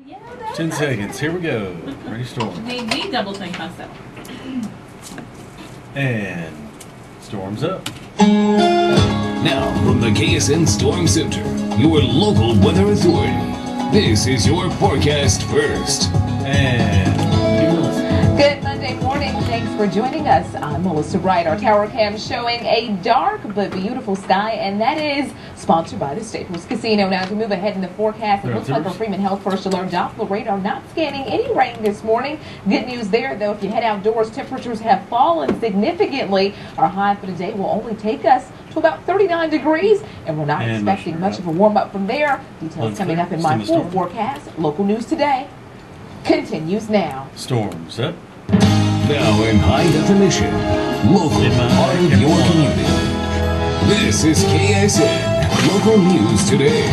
Yeah, 10 seconds. Here we go. Ready, storm. made me double think myself. And storm's up. Now, from the KSN Storm Center, your local weather authority, this is your forecast first. And Good Monday morning. Thanks for joining us. I'm Melissa Bright. Our tower cam showing a dark but beautiful sky, and that is sponsored by the Staples Casino. Now, to move ahead in the forecast, it looks like our Freeman Health First Alert Doppler radar not scanning any rain this morning. Good news there, though. If you head outdoors, temperatures have fallen significantly. Our high for today will only take us to about 39 degrees, and we're not expecting much of a warm up from there. Details coming up in my full forecast. Local news today continues now. storm's up. Now in high definition, local part of your community. This is KSN Local News Today.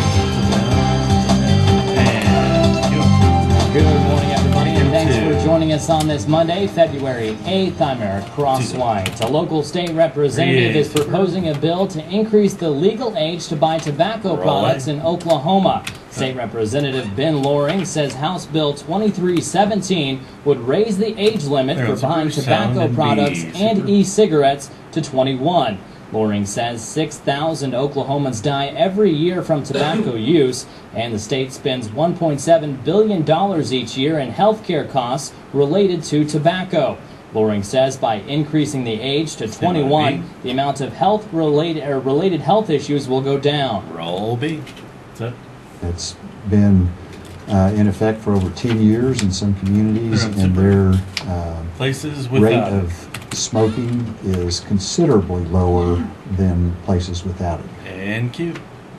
Good morning, everybody, and thanks for joining us on this Monday, February 8th. I'm Eric Crosswhite. A local state representative is proposing a bill to increase the legal age to buy tobacco products in Oklahoma. State Representative Ben Loring says House Bill 2317 would raise the age limit for buying tobacco products and e-cigarettes to 21. Loring says 6,000 Oklahomans die every year from tobacco use, and the state spends $1.7 billion each year in health care costs related to tobacco. Loring says by increasing the age to 21, the amount of related health issues will go down. Roll B. What's up? It's been in effect for over 10 years in some communities, and their Places rate without of smoking is considerably lower than places without it. And Q.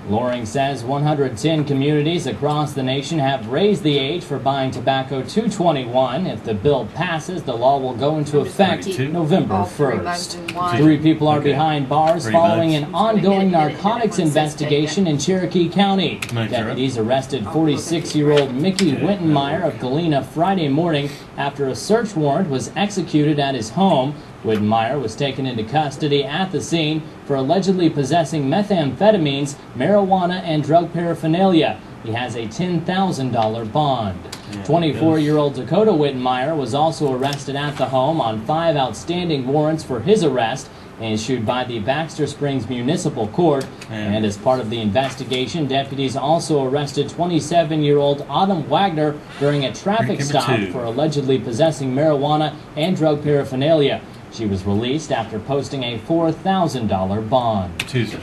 Loring says 110 communities across the nation have raised the age for buying tobacco to 21. If the bill passes, the law will go into effect November 1st. 3 people are behind bars following an ongoing narcotics investigation in Cherokee County. Deputies arrested 46-year-old Mickey Wittenmeyer of Galena Friday morning after a search warrant was executed at his home. Wittenmeyer was taken into custody at the scene for allegedly possessing methamphetamines, marijuana, and drug paraphernalia. He has a $10,000 bond. 24-year-old Dakota Wittenmeyer was also arrested at the home on 5 outstanding warrants for his arrest issued by the Baxter Springs Municipal Court. And as part of the investigation, deputies also arrested 27-year-old Autumn Wagner during a traffic stop for allegedly possessing marijuana and drug paraphernalia. She was released after posting a $4,000 bond.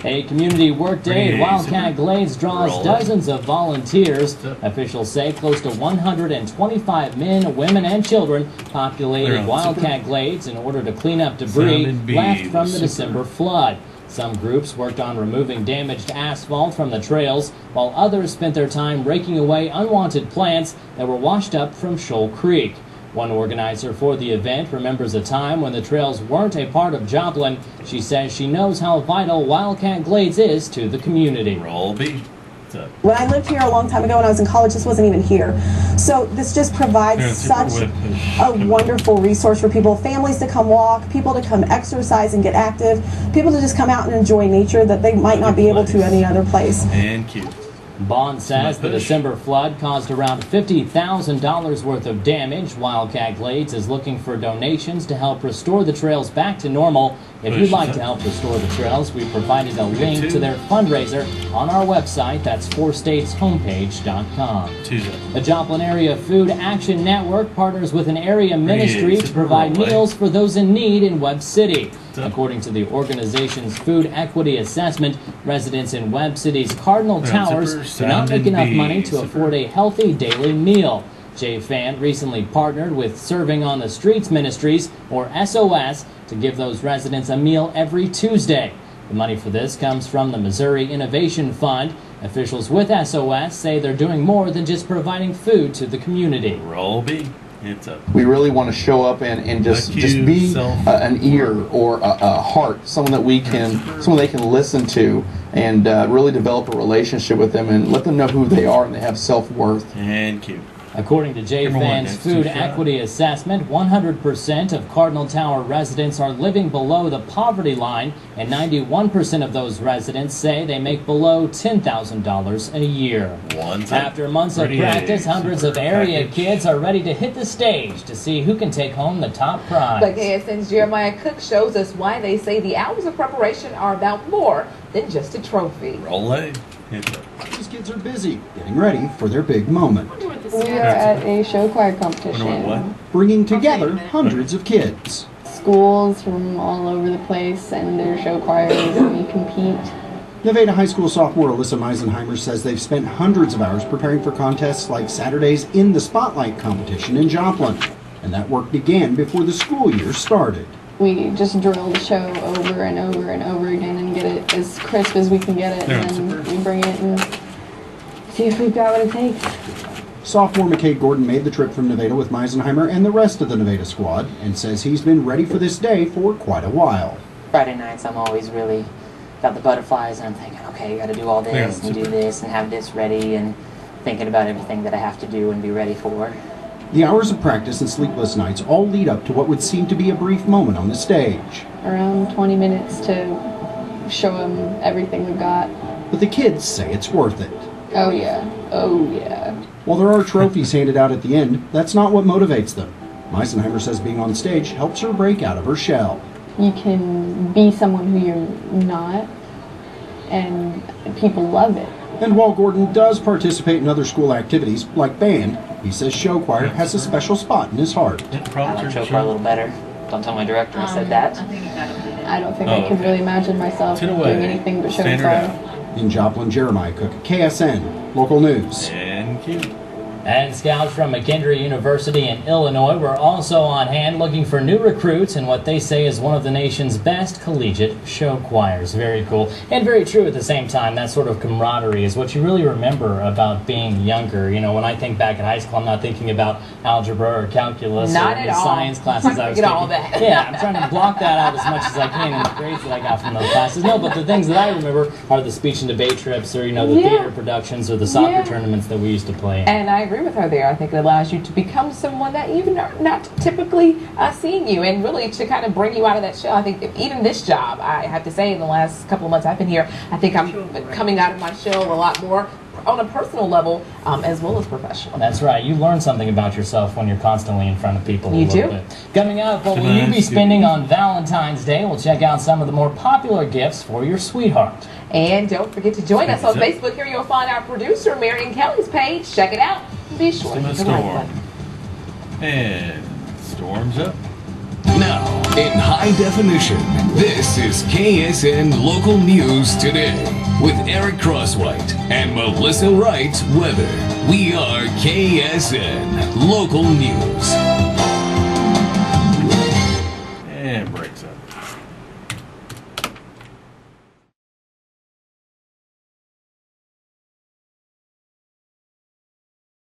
A community workday at Wildcat Glades draws dozens of volunteers. Officials say close to 125 men, women, and children populated Wildcat Glades in order to clean up debris left from the December flood. Some groups worked on removing damaged asphalt from the trails, while others spent their time raking away unwanted plants that were washed up from Shoal Creek. One organizer for the event remembers a time when the trails weren't a part of Joplin. She says she knows how vital Wildcat Glades is to the community. Roll B. When I lived here a long time ago when I was in college, this wasn't even here. So this just provides such a wonderful resource for people, families to come walk, people to come exercise and get active, people to just come out and enjoy nature that they might not be able to any other place. And Q. Bond says the December flood caused around $50,000 worth of damage. Wildcat Glades is looking for donations to help restore the trails back to normal. If you'd like to help restore the trails, we provided a link to their fundraiser on our website. That's 4stateshomepage.com. The Joplin Area Food Action Network partners with an area ministry to provide meals for those in need in Webb City. According to the organization's food equity assessment, residents in Webb City's Cardinal Towers do not make enough money to afford a healthy daily meal. Jay Fan recently partnered with Serving on the Streets Ministries, or SOS, to give those residents a meal every Tuesday. The money for this comes from the Missouri Innovation Fund. Officials with SOS say they're doing more than just providing food to the community. Roll B. It's up. We really want to show up and just be an ear or a heart, someone they can listen to, and really develop a relationship with them and let them know who they are and they have self-worth. And Q. According to JFAN's food equity assessment, 100% of Cardinal Tower residents are living below the poverty line, and 91% of those residents say they make below $10,000 a year. After months of practice, hundreds of area kids are ready to hit the stage to see who can take home the top prize. But KSN's Jeremiah Cook shows us why they say the hours of preparation are about more than just a trophy. Roll it. These kids are busy getting ready for their big moment. We are at a show choir competition. Bringing together hundreds of kids. Schools from all over the place send their show choirs and we compete. Nevada High School sophomore Alyssa Meisenheimer says they've spent hundreds of hours preparing for contests like Saturday's In the Spotlight competition in Joplin. And that work began before the school year started. We just drill the show over and over and over again and get it as crisp as we can get it, and then we bring it and see if we've got what it takes. Sophomore McKay Gordon made the trip from Nevada with Meisenheimer and the rest of the Nevada squad and says he's been ready for this day for quite a while. Friday nights I'm always really got the butterflies and I'm thinking, okay, you got to do all this and do this and have this ready and thinking about everything that I have to do and be ready for. The hours of practice and sleepless nights all lead up to what would seem to be a brief moment on the stage. Around 20 minutes to show them everything we've got. But the kids say it's worth it. Oh yeah, oh yeah. While there are trophies handed out at the end, that's not what motivates them. Meisenheimer says being on stage helps her break out of her shell. You can be someone who you're not, and people love it. And while Gordon does participate in other school activities, like band, he says show choir has a special spot in his heart. I like show choir a little better. Don't tell my director I said that. I don't think I could really imagine myself doing anything but show choir. In Joplin, Jeremiah Cook, KSN, local news. And scouts from McKendree University in Illinois were also on hand looking for new recruits in what they say is one of the nation's best collegiate show choirs. Very cool. And very true at the same time. That sort of camaraderie is what you really remember about being younger. You know, when I think back in high school, I'm not thinking about algebra or calculus or science classes. I was thinking, all that. Yeah, I'm trying to block that out as much as I can in the grades that I got from those classes. No, but the things that I remember are the speech and debate trips or, you know, the theater productions or the soccer tournaments that we used to play in. And I agree with her there. I think it allows you to become someone that even are not typically seeing you, and really to kind of bring you out of that shell. I think even this job, I have to say, in the last couple of months I've been here, I think I'm coming out of my shell a lot more on a personal level as well as professional. That's right. You learn something about yourself when you're constantly in front of people. You do. Bit. Coming up, what will you be spending on Valentine's Day? We'll check out some of the more popular gifts for your sweetheart. And don't forget to join us on Facebook. Here you'll find our producer, Marion Kelly's page. Check it out. Be sure to hit the like button. And storms up. Now, in high definition, this is KSN Local News Today with Eric Crosswhite and Melissa Wright Weather. We are KSN Local News.